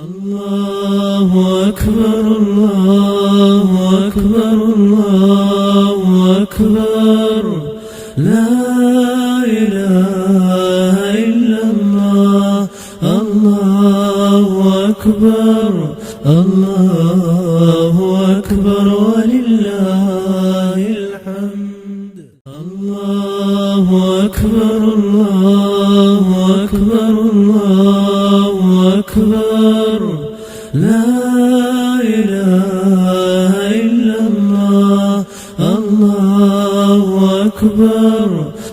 الله أكبر الله أكبر الله أكبر لا إله إلا الله الله أكبر الله أكبر ولله الحمد الله أكبر الله أكبر الله أكبر لا إله إلا الله الله أكبر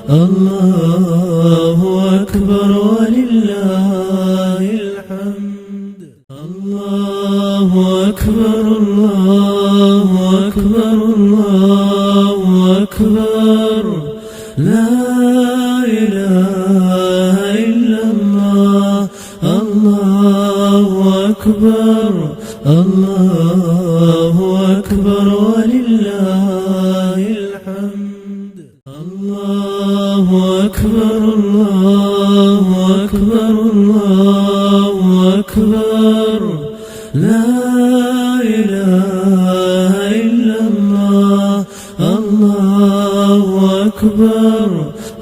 الله أكبر ولله الحمد الله أكبر الله أكبر الله أكبر لا إله إلا الله الله أكبر الله أكبر ولله الحمد الله أكبر الله أكبر الله أكبر لا إله إلا الله الله أكبر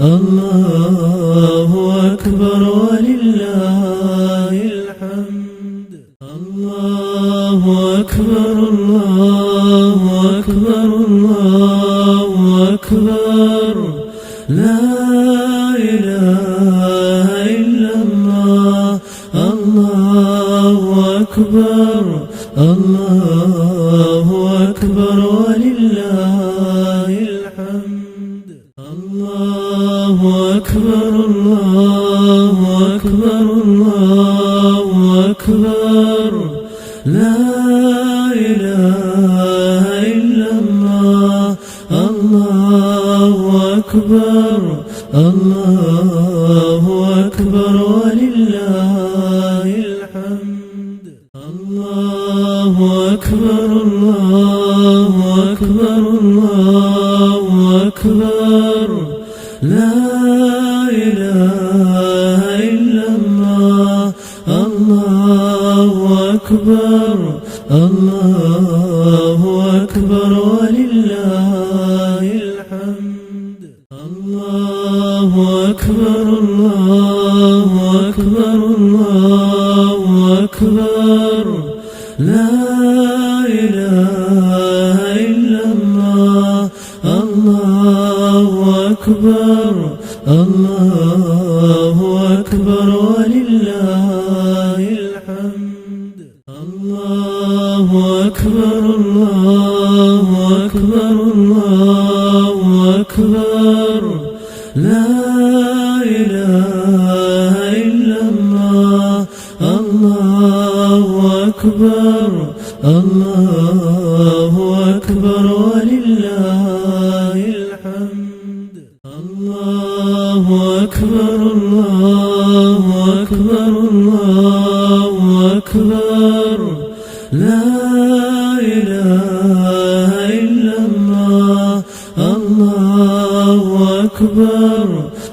الله أكبر ولله الحمد الله أكبر الله أكبر الله أكبر لا إله إلا الله الله أكبر الله أكبر ولله الحمد الله أكبر الله أكبر الله أكبر لا إله إلا الله الله أكبر الله أكبر ولله الحمد الله أكبر الله أكبر الله أكبر لا إله إلا الله الله أكبر الله أكبر ولله الحمد الله أكبر الله أكبر الله أكبر لا إله إلا الله الله أكبر الله أكبر ولله الحمد الله أكبر الله أكبر الله أكبر لا إله إلا الله الله أكبر الله أكبر ولله الحمد الله أكبر الله أكبر الله أكبر لا إله إلا الله الله أكبر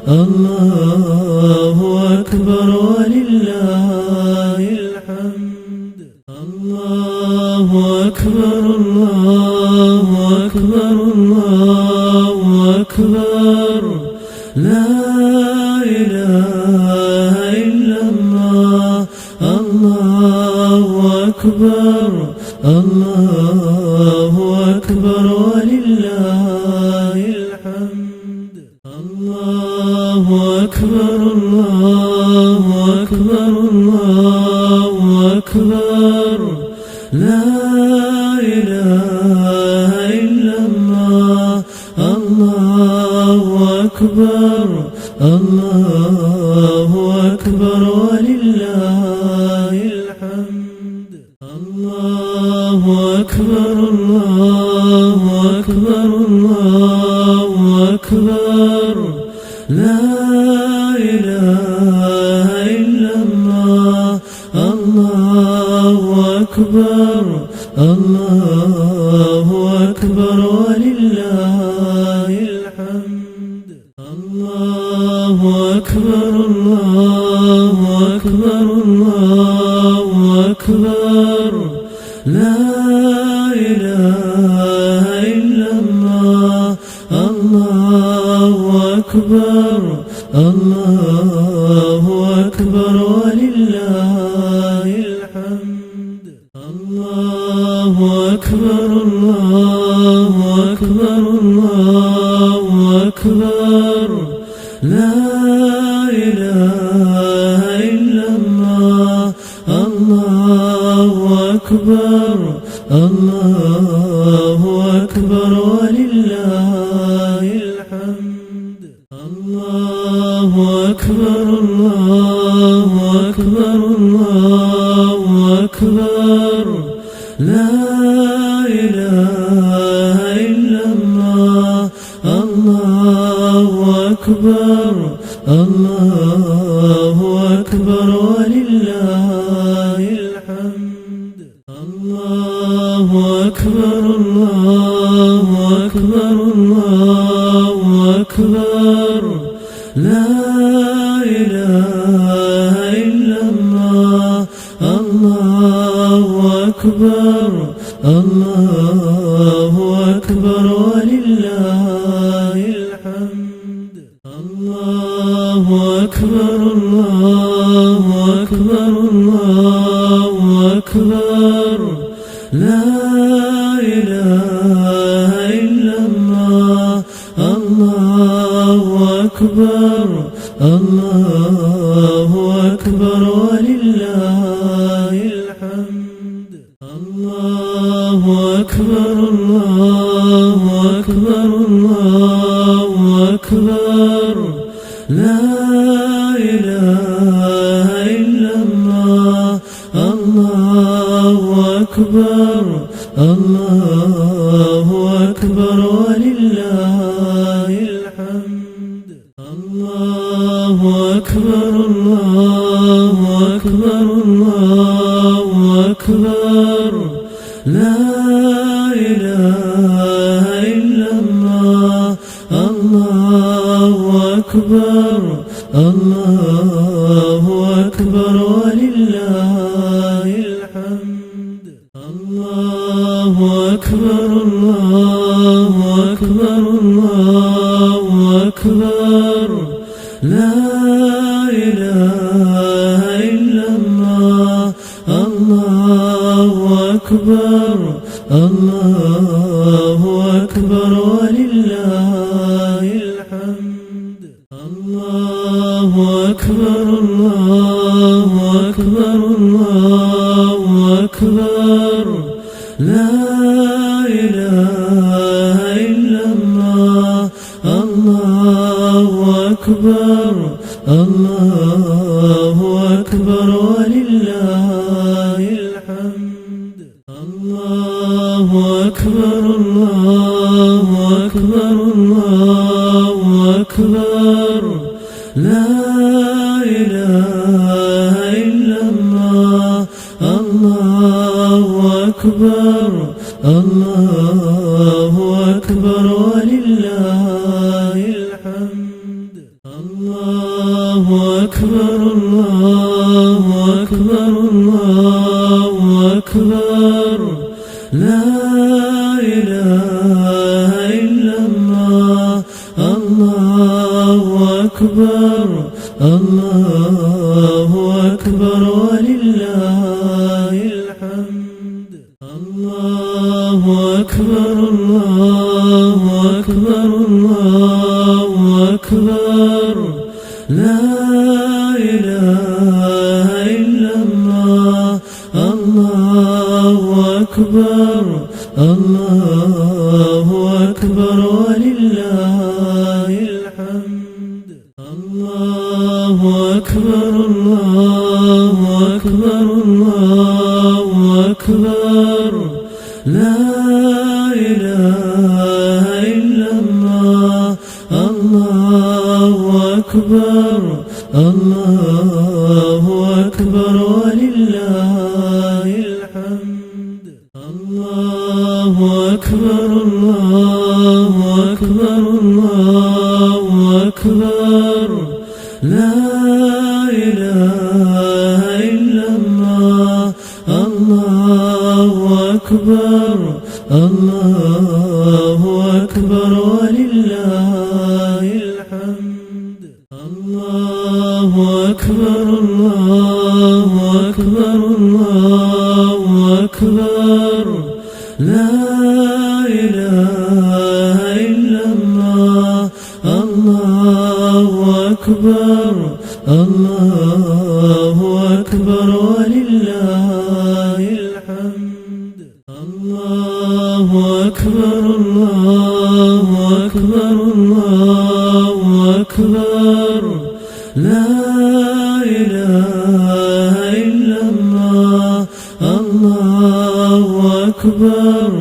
الله أكبر ولله الحمد الله أكبر الله أكبر الله أكبر لا إله إلا الله الله أكبر الله أكبر ولله الحمد الله أكبر الله أكبر الله أكبر لا إله إلا الله الله أكبر الله أكبر ولله الحمد الله أكبر الله أكبر الله أكبر لا إله إلا الله الله أكبر الله أكبر ولله الحمد الله أكبر الله أكبر الله أكبر لا إله إلا الله الله أكبر الله أكبر ولله الحمد الله أكبر الله أكبر الله أكبر لا إله إلا الله الله أكبر الله أكبر ولله الحمد الله أكبر الله أكبر الله أكبر لا إله إلا الله الله أكبر الله أكبر ولله الحمد الله أكبر الله أكبر الله أكبر لا إله إلا الله الله أكبر الله أكبر ولله الحمد الله أكبر الله أكبر الله أكبر لا إله إلا الله الله أكبر الله أكبر ولله الحمد الله أكبر الله أكبر الله أكبر لا إله إلا الله الله أكبر الله أكبر ولله الحمد الله أكبر الله أكبر الله أكبر لا إله إلا الله الله أكبر الله أكبر ولله الحمد الله أكبر الله أكبر الله أكبر لا إله إلا الله الله أكبر الله أكبر ولله الحمد الله أكبر الله أكبر الله أكبر لا إله إلا الله الله أكبر الله أكبر ولله الحمد الله أكبر الله أكبر الله أكبر لا إله إلا الله الله أكبر الله أكبر ولله الحمد الله أكبر الله أكبر الله أكبر لا إله إلا الله الله أكبر الله أكبر ولله الحمد الله أكبر الله أكبر الله أكبر لا إله إلا الله الله أكبر الله أكبر ولله الحمد الله أكبر الله أكبر الله أكبر لا إله إلا الله الله أكبر الله أكبر ولله الحمد الله أكبر الله أكبر الله أكبر لا إله إلا الله الله أكبر الله أكبر ولله الحمد الله أكبر الله أكبر الله أكبر لا إله إلا الله الله أكبر الله أكبر ولله الحمد الله أكبر الله أكبر الله أكبر لا إله إلا الله الله أكبر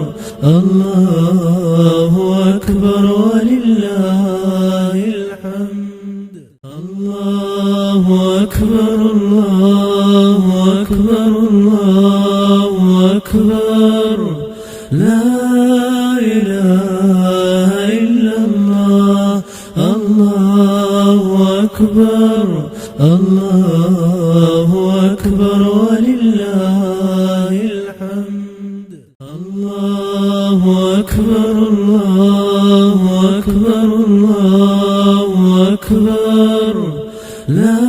الله أكبر ولله الحمد الله أكبر الله أكبر الله أكبر لا إله إلا الله الله أكبر الله أكبر ولله الحمد الله أكبر الله أكبر الله أكبر لا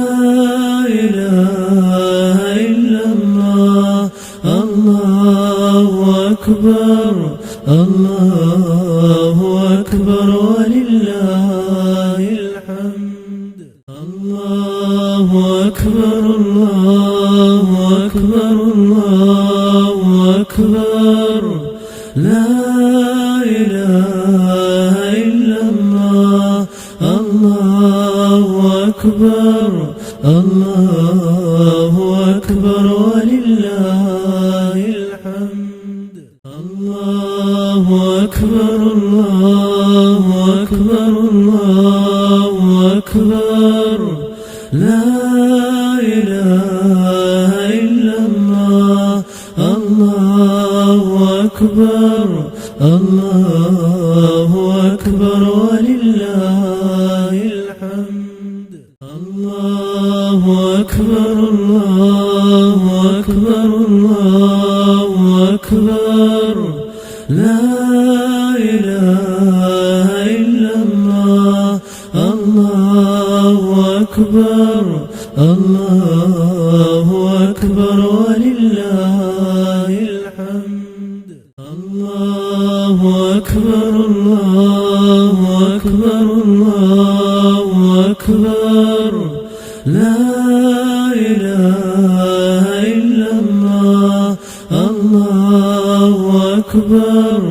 إله إلا الله الله أكبر الله أكبر ولله الحمد الله أكبر الله أكبر الله أكبر لا إله إلا الله الله أكبر الله أكبر ولله الحمد الله أكبر الله أكبر الله أكبر لا إله إلا الله الله أكبر الله أكبر ولله الحمد الله أكبر الله أكبر الله أكبر لا إله إلا الله الله أكبر الله أكبر ولله الحمد الله أكبر الله أكبر الله أكبر لا إله إلا الله الله أكبر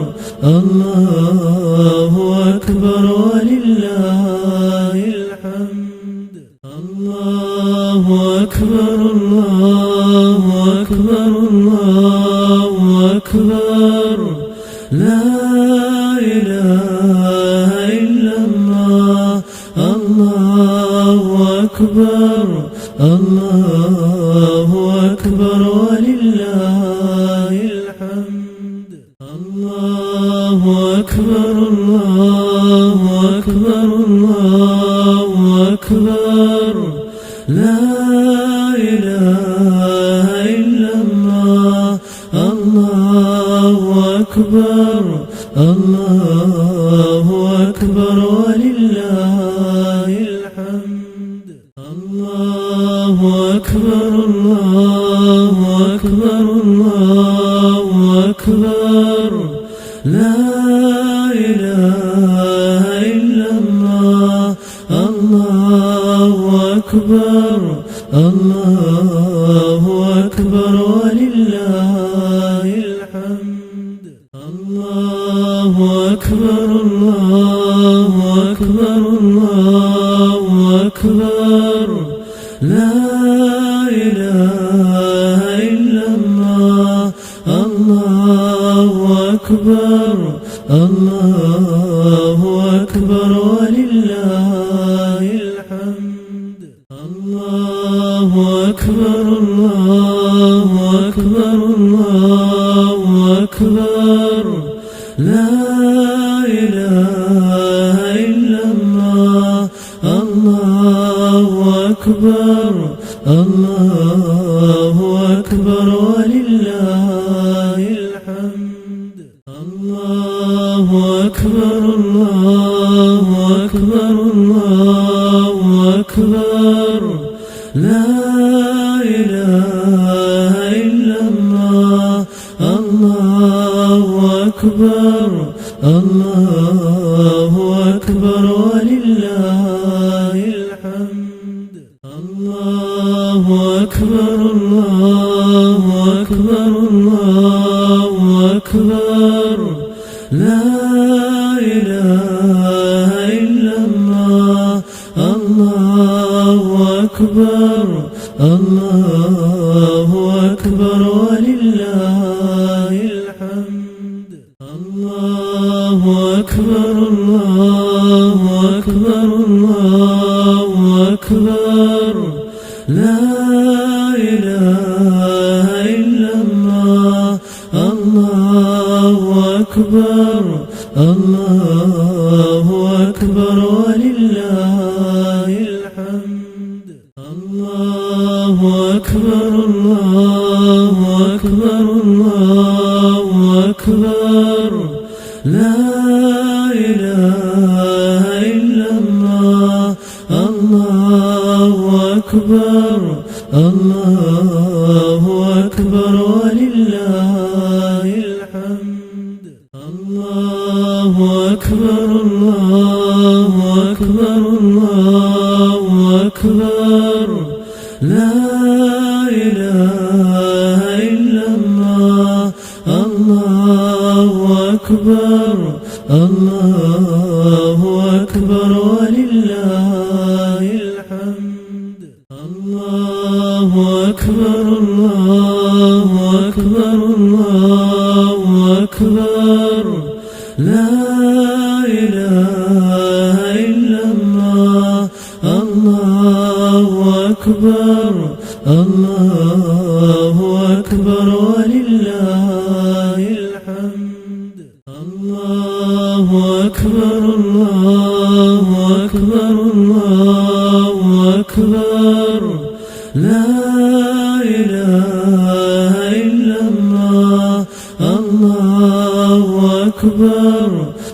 الله أكبر ولله الحمد الله أكبر الله أكبر الله أكبر لا إله إلا الله الله أكبر الله أكبر ولله الحمد الله أكبر الله أكبر الله أكبر لا إله إلا الله الله أكبر الله أكبر ولله الحمد الله أكبر الله أكبر الله أكبر لا إله إلا الله الله أكبر الله أكبر ولله الحمد الله أكبر الله أكبر الله أكبر لا إله إلا الله الله أكبر الله أكبر ولله الحمد الله أكبر الله أكبر الله أكبر لا إله إلا الله الله أكبر الله أكبر ولله أكبر الله أكبر ولله الحمد الله أكبر الله أكبر الله أكبر لا إله إلا الله الله أكبر الله أكبر ولله الحمد الله أكبر الله أكبر الله أكبر لا إله إلا الله الله أكبر الله أكبر ولله الحمد الله أكبر الله أكبر الله أكبر لا إله إلا الله الله أكبر الله أكبر ولله الحمد الله أكبر الله أكبر الله أكبر لا إله إلا الله الله أكبر الله أكبر ولله الحمد الله أكبر الله أكبر الله أكبر لا إله إلا الله الله أكبر الله أكبر ولله الحمد الله أكبر الله أكبر الله أكبر لا إله إلا الله الله أكبر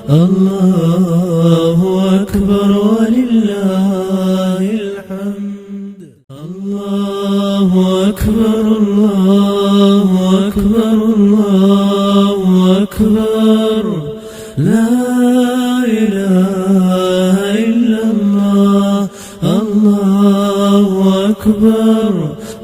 الله أكبر ولله الحمد الله أكبر الله أكبر الله أكبر لا إله إلا الله الله أكبر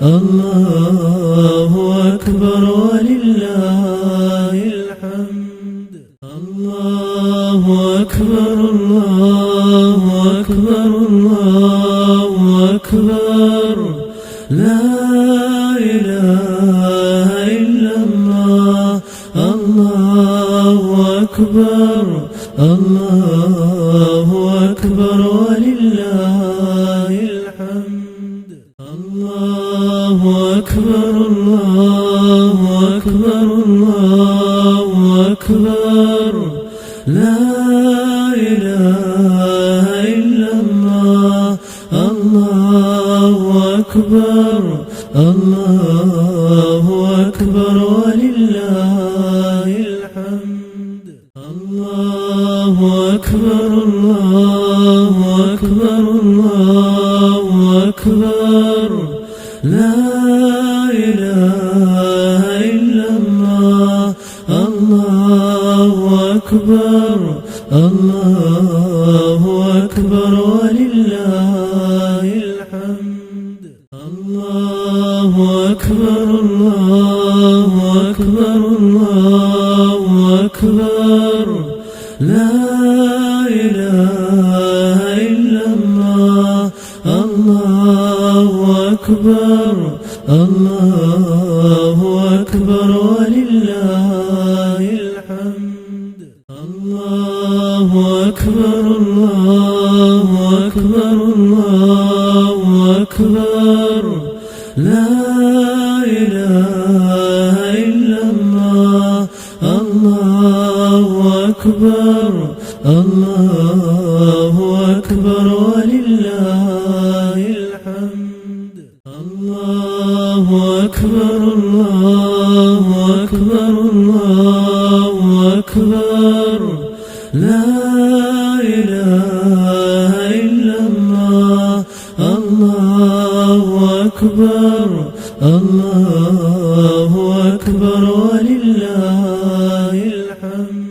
الله أكبر ولله الحمد الله أكبر الله أكبر الله أكبر لا إله إلا الله الله أكبر الله أكبر ولله الحمد الله أكبر الله أكبر الله أكبر لا إله إلا الله الله أكبر الله أكبر ولله الحمد الله أكبر الله أكبر الله أكبر لا إله إلا الله الله أكبر الله أكبر ولله الحمد الله أكبر الله أكبر الله أكبر لا إله إلا الله الله أكبر الله أكبر ولله الحمد الله أكبر الله أكبر الله أكبر لا إله إلا الله الله أكبر الله أكبر ولله الحمد الله أكبر الله أكبر الله أكبر لا إله إلا الله الله أكبر الله أكبر ولله الحمد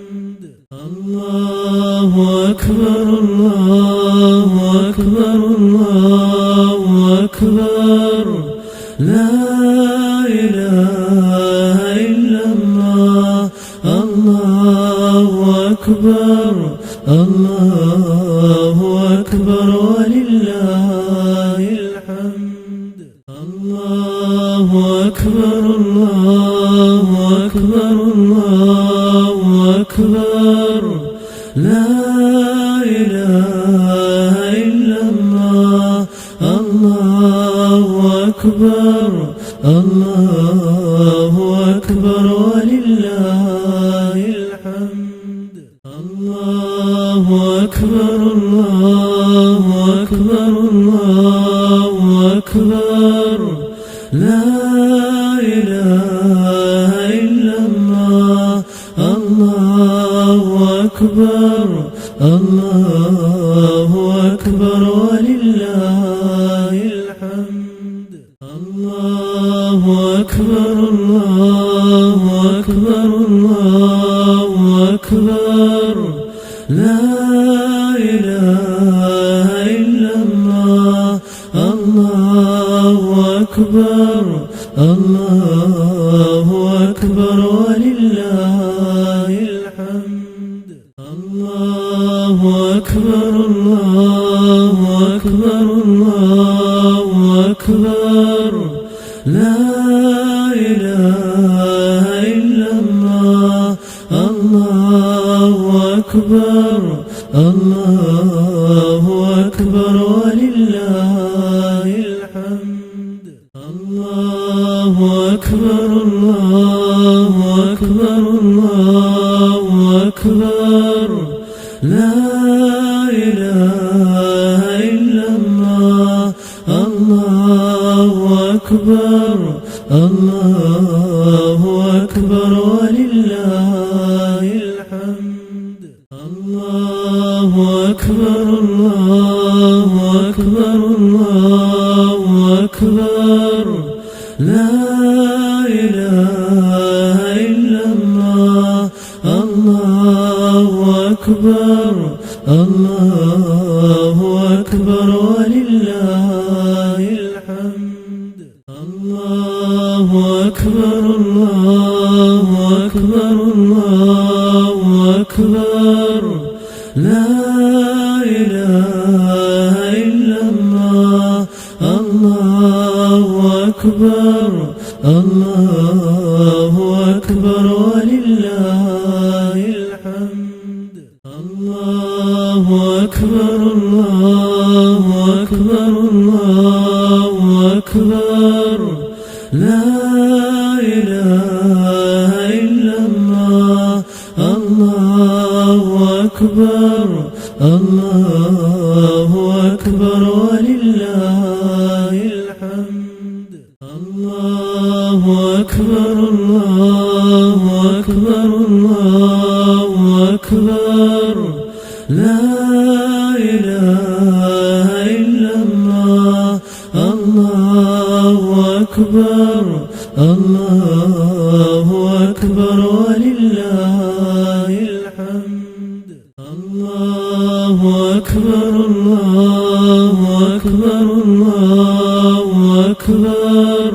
أكبر الله أكبر ولله الحمد الله أكبر الله أكبر الله أكبر لا إله إلا الله الله أكبر الله أكبر ولله الحمد الله أكبر الله أكبر الله أكبر لا إله إلا الله الله أكبر الله أكبر ولله الحمد الله أكبر الله أكبر الله أكبر لا إله إلا الله الله أكبر الله أكبر ولله الحمد الله أكبر الله أكبر الله أكبر لا إله إلا الله الله أكبر الله أكبر ولله الحمد الله أكبر الله أكبر الله أكبر لا إله إلا الله الله أكبر الله أكبر ولله الحمد الله أكبر الله أكبر الله أكبر لا إله إلا الله الله أكبر الله أكبر ولله الحمد الله أكبر الله أكبر الله أكبر لا إله إلا الله الله أكبر الله أكبر ولله الحمد الله أكبر الله أكبر الله أكبر لا إله إلا الله الله أكبر الله أكبر ولله الحمد الله أكبر الله أكبر الله أكبر لا إله إلا الله الله أكبر الله أكبر ولله الحمد الله أكبر الله أكبر الله أكبر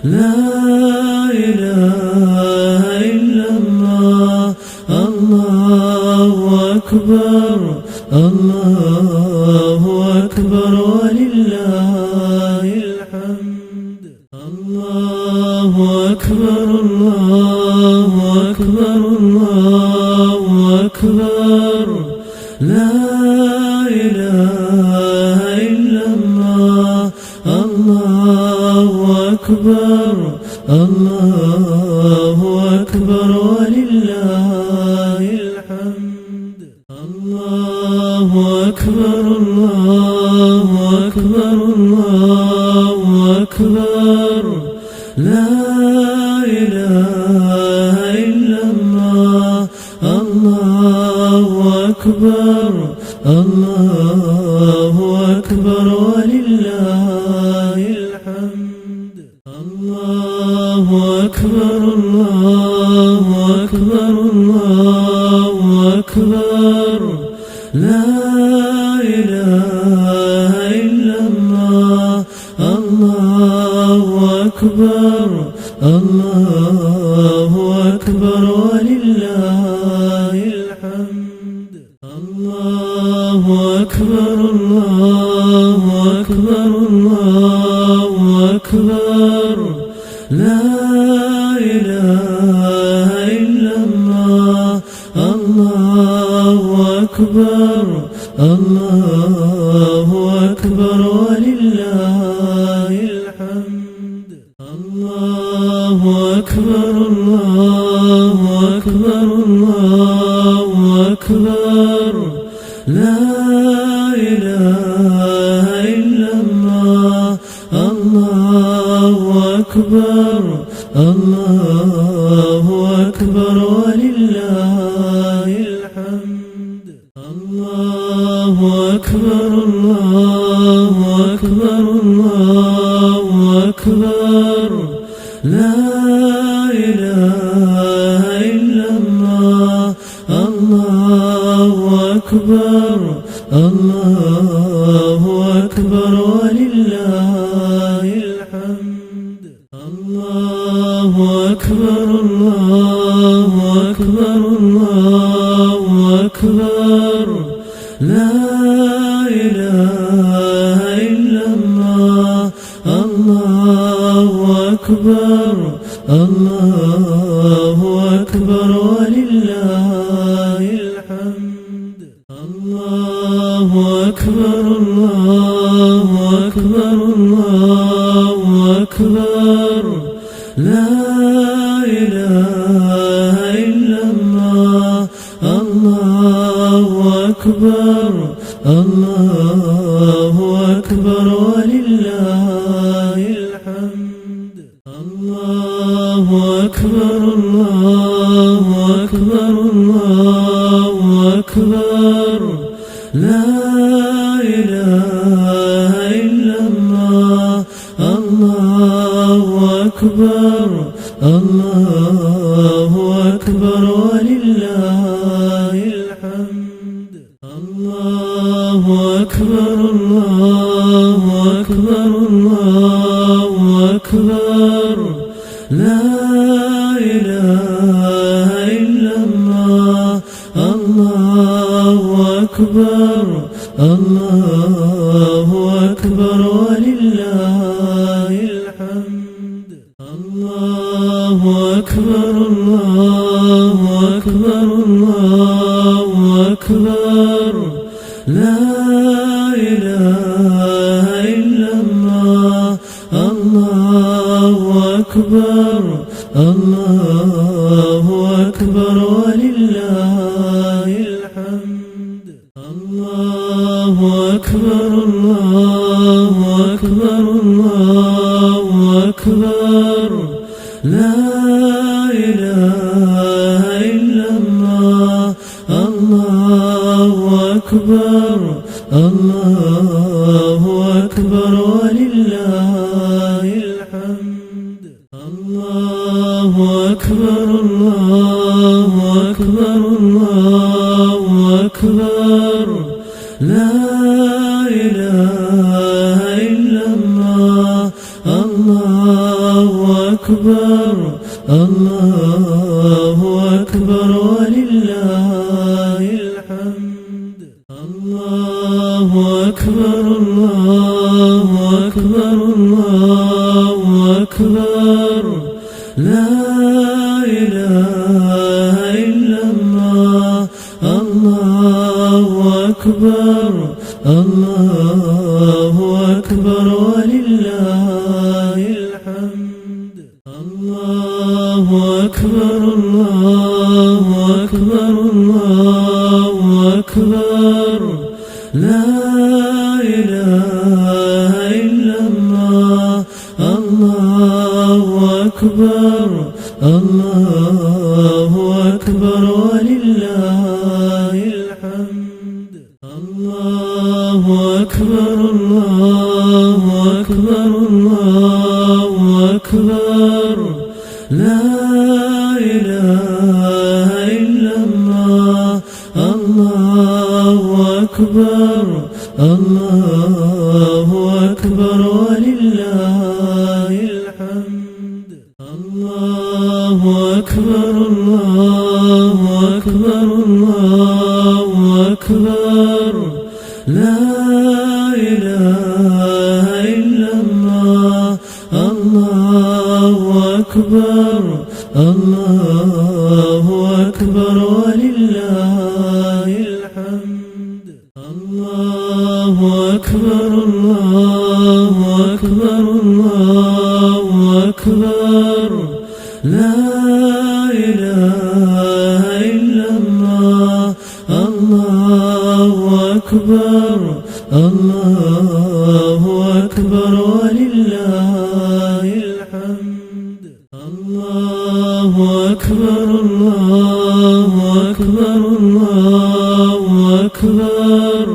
لا إله إلا الله الله أكبر الله أكبر ولله الحمد الله أكبر الله أكبر الله أكبر لا إله إلا الله الله أكبر الله أكبر ولله الحمد الله أكبر الله أكبر الله أكبر لا إله إلا الله الله أكبر الله أكبر ولله الحمد الله أكبر الله أكبر الله أكبر لا إله إلا الله الله أكبر الله أكبر ولله الحمد أكبر الله أكبر ولله الحمد الله أكبر الله أكبر الله أكبر لا إله إلا الله الله أكبر الله أكبر ولله الحمد الله أكبر الله أكبر الله أكبر لا إله إلا الله الله أكبر الله أكبر ولله الحمد الله أكبر الله أكبر الله أكبر لا إله إلا الله الله أكبر الله أكبر ولله الحمد الله أكبر الله أكبر الله أكبر لا إله إلا الله الله أكبر الله أكبر ولله الحمد الله أكبر الله أكبر الله أكبر لا إله إلا الله الله أكبر الله أكبر ولله الحمد الله أكبر الله أكبر الله أكبر لا إله إلا الله الله أكبر الله أكبر ولله الحمد الله أكبر الله أكبر الله أكبر لا إله إلا الله الله أكبر الله أكبر ولله الحمد الله أكبر الله أكبر الله أكبر لا إله إلا الله الله أكبر الله أكبر ولله الحمد الله أكبر الله أكبر الله أكبر لا إله إلا الله الله أكبر الله أكبر ولله الحمد الله أكبر الله أكبر الله أكبر لا إله إلا الله الله أكبر الله أكبر ولله الحمد الله أكبر الله أكبر الله أكبر لا إله إلا الله الله أكبر الله أكبر ولله الحمد الله أكبر الله أكبر الله أكبر لا إله إلا الله الله أكبر الله أكبر ولله الحمد الله أكبر الله أكبر الله أكبر لا إله إلا الله الله أكبر الله أكبر ولله الحمد أكبر الله أكبر ولله الحمد الله أكبر الله أكبر الله أكبر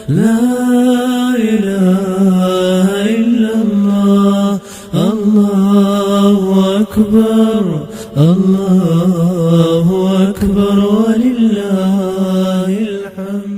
لا إله إلا الله الله أكبر الله أكبر ولله الحمد